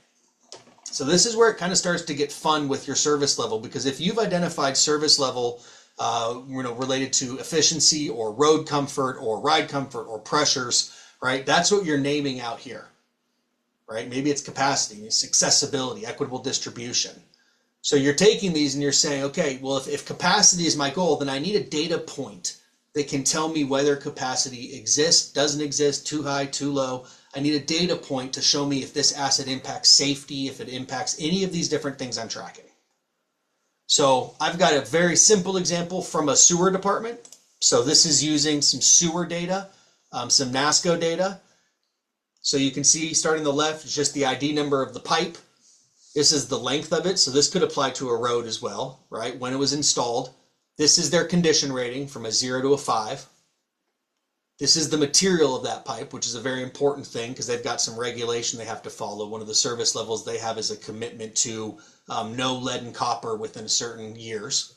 So this is where it kind of starts to get fun with your service level, because if you've identified service level related to efficiency or road comfort or ride comfort or pressures, right? That's what you're naming out here, right? Maybe it's capacity, it's accessibility, equitable distribution. So you're taking these and you're saying, okay, well, if capacity is my goal, then I need a data point that can tell me whether capacity exists, doesn't exist, too high, too low. I need a data point to show me if this asset impacts safety, if it impacts any of these different things I'm tracking. So I've got a very simple example from a sewer department. So this is using some sewer data, some NASCO data. So you can see, starting on the left, is just the ID number of the pipe. This is the length of it. So this could apply to a road as well, right? When it was installed. This is their condition rating from a 0 to a 5. This is the material of that pipe, which is a very important thing because they've got some regulation they have to follow. One of the service levels they have is a commitment to no lead and copper within certain years.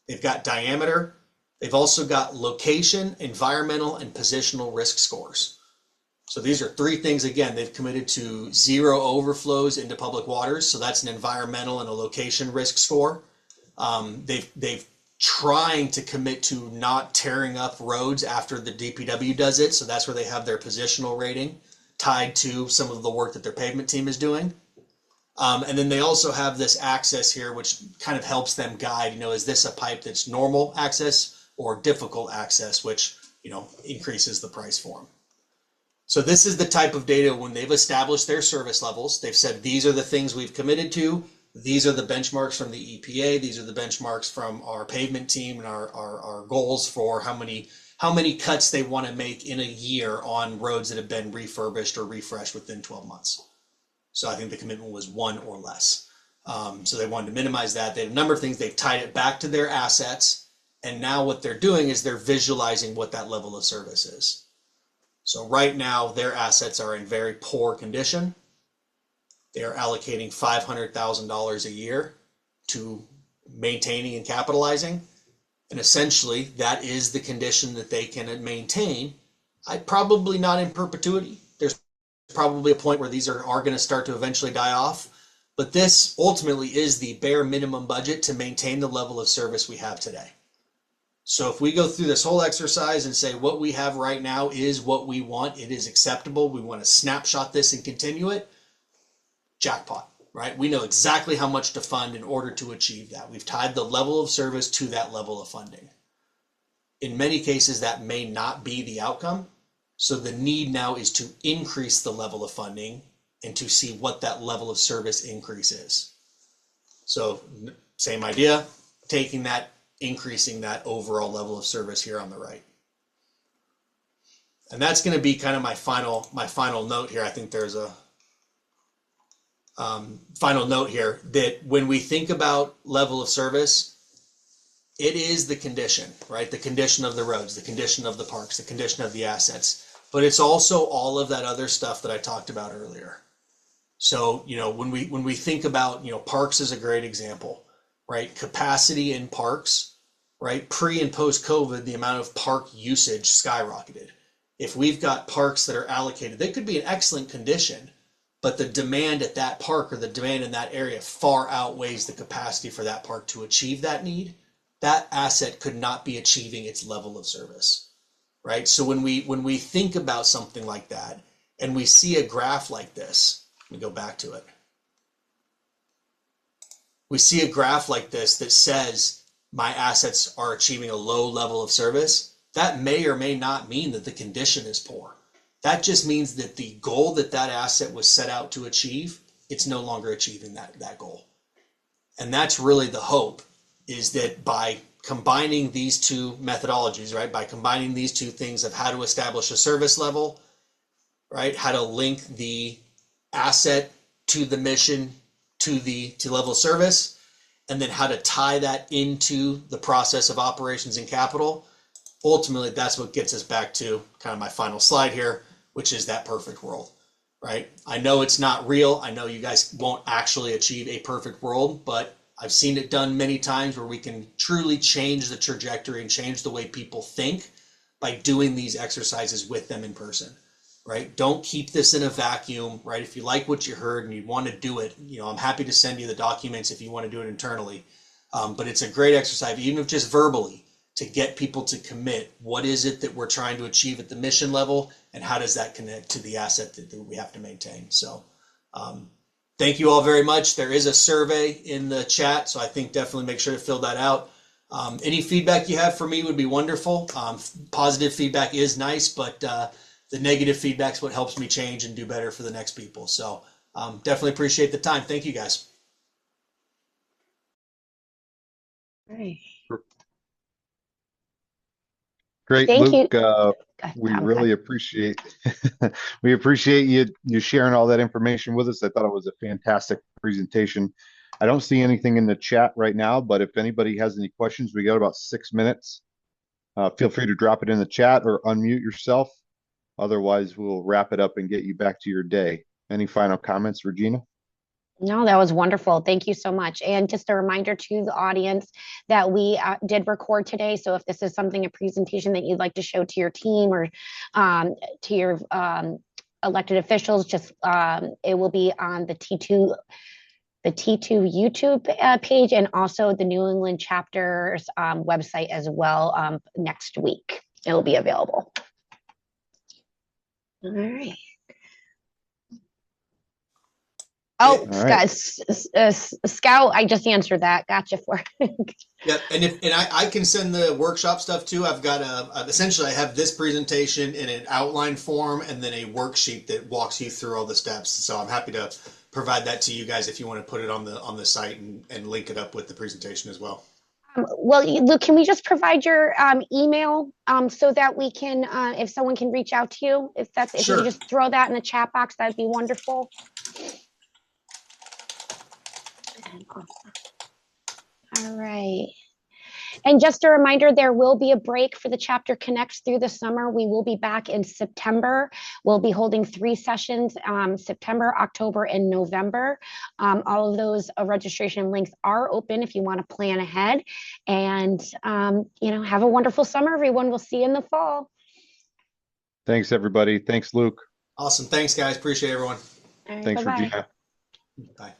They've got diameter. They've also got location, environmental, and positional risk scores. So these are 3 things, again, they've committed to 0 overflows into public waters. So that's an environmental and a location risk score. They've trying to commit to not tearing up roads after the DPW does it. So that's where they have their positional rating tied to some of the work that their pavement team is doing. And then they also have this access here, which kind of helps them guide, is this a pipe that's normal access or difficult access, which, increases the price for them. So this is the type of data when they've established their service levels. They've said, these are the things we've committed to. These are the benchmarks from the EPA. These are the benchmarks from our pavement team and our goals for how many how many cuts they want to make in a year on roads that have been refurbished or refreshed within 12 months. So I think the commitment was 1 or less. So they wanted to minimize that. They had a number of things. They've tied it back to their assets. And now what they're doing is they're visualizing what that level of service is. So right now, their assets are in very poor condition. They are allocating $500,000 a year to maintaining and capitalizing. And essentially, that is the condition that they can maintain. Probably not in perpetuity. There's probably a point where these are going to start to eventually die off. But this ultimately is the bare minimum budget to maintain the level of service we have today. So if we go through this whole exercise and say what we have right now is what we want, it is acceptable, we want to snapshot this and continue it, jackpot, right? We know exactly how much to fund in order to achieve that. We've tied the level of service to that level of funding. In many cases, that may not be the outcome. So the need now is to increase the level of funding and to see what that level of service increase is. So same idea, taking that, increasing that overall level of service here on the right. And that's going to be kind of my final note here. I think there's a final note here that when we think about level of service, it is the condition, right? The condition of the roads, the condition of the parks, the condition of the assets, but it's also all of that other stuff that I talked about earlier. So, when we think about, parks is a great example, right? Capacity in parks, right? Pre and post COVID, the amount of park usage skyrocketed. If we've got parks that are allocated, they could be in excellent condition, but the demand at that park or the demand in that area far outweighs the capacity for that park to achieve that need. That asset could not be achieving its level of service, right? So when we think about something like that and we see a graph like this, let me go back to it. We see a graph like this that says my assets are achieving a low level of service. That may or may not mean that the condition is poor. That just means that the goal that asset was set out to achieve, it's no longer achieving that goal. And that's really the hope, is that by combining these two methodologies, right? By combining these two things of how to establish a service level, right? How to link the asset to the mission, to level of service, and then how to tie that into the process of operations and capital. Ultimately, that's what gets us back to kind of my final slide here, which is that perfect world, right? I know it's not real. I know you guys won't actually achieve a perfect world, but I've seen it done many times where we can truly change the trajectory and change the way people think by doing these exercises with them in person, right? Don't keep this in a vacuum, right? If you like what you heard and you want to do it, I'm happy to send you the documents if you want to do it internally. But it's a great exercise, even if just verbally, to get people to commit. What is it that we're trying to achieve at the mission level, and how does that connect to the asset that we have to maintain? So thank you all very much. There is a survey in the chat, so I think definitely make sure to fill that out. Any feedback you have for me would be wonderful. Positive feedback is nice, but the negative feedback is what helps me change and do better for the next people. So definitely appreciate the time. Thank you, guys. Right. Great, Thank Luke. you. We really appreciate we appreciate you sharing all that information with us. I thought it was a fantastic presentation. I don't see anything in the chat right now, but if anybody has any questions, we got about 6 minutes. Feel free to drop it in the chat or unmute yourself. Otherwise, we'll wrap it up and get you back to your day. Any final comments, Regina? No, that was wonderful. Thank you so much. And just a reminder to the audience that we did record today. So if this is a presentation that you'd like to show to your team or to your elected officials, just it will be on the T2 YouTube page, and also the New England chapter's website as well. Next week, it will be available. All right. Oh, right. Scout, I just answered that. Gotcha. Yep, and I can send the workshop stuff too. I've got essentially I have this presentation in an outline form and then a worksheet that walks you through all the steps. So I'm happy to provide that to you guys if you want to put it on the site and link it up with the presentation as well. Well, Luke, can we just provide your email so that we can, if someone can reach out to you, if you Sure. could just throw that in the chat box, that'd be wonderful. All right. And just a reminder, there will be a break for the Chapter Connects through the summer. We will be back in September. We'll be holding 3 sessions, September, October, and November. All of those registration links are open if you want to plan ahead. And, have a wonderful summer, everyone. We'll see you in the fall. Thanks, everybody. Thanks, Luke. Awesome. Thanks, guys. Appreciate everyone. All right, Thanks, bye-bye. Regina. Bye.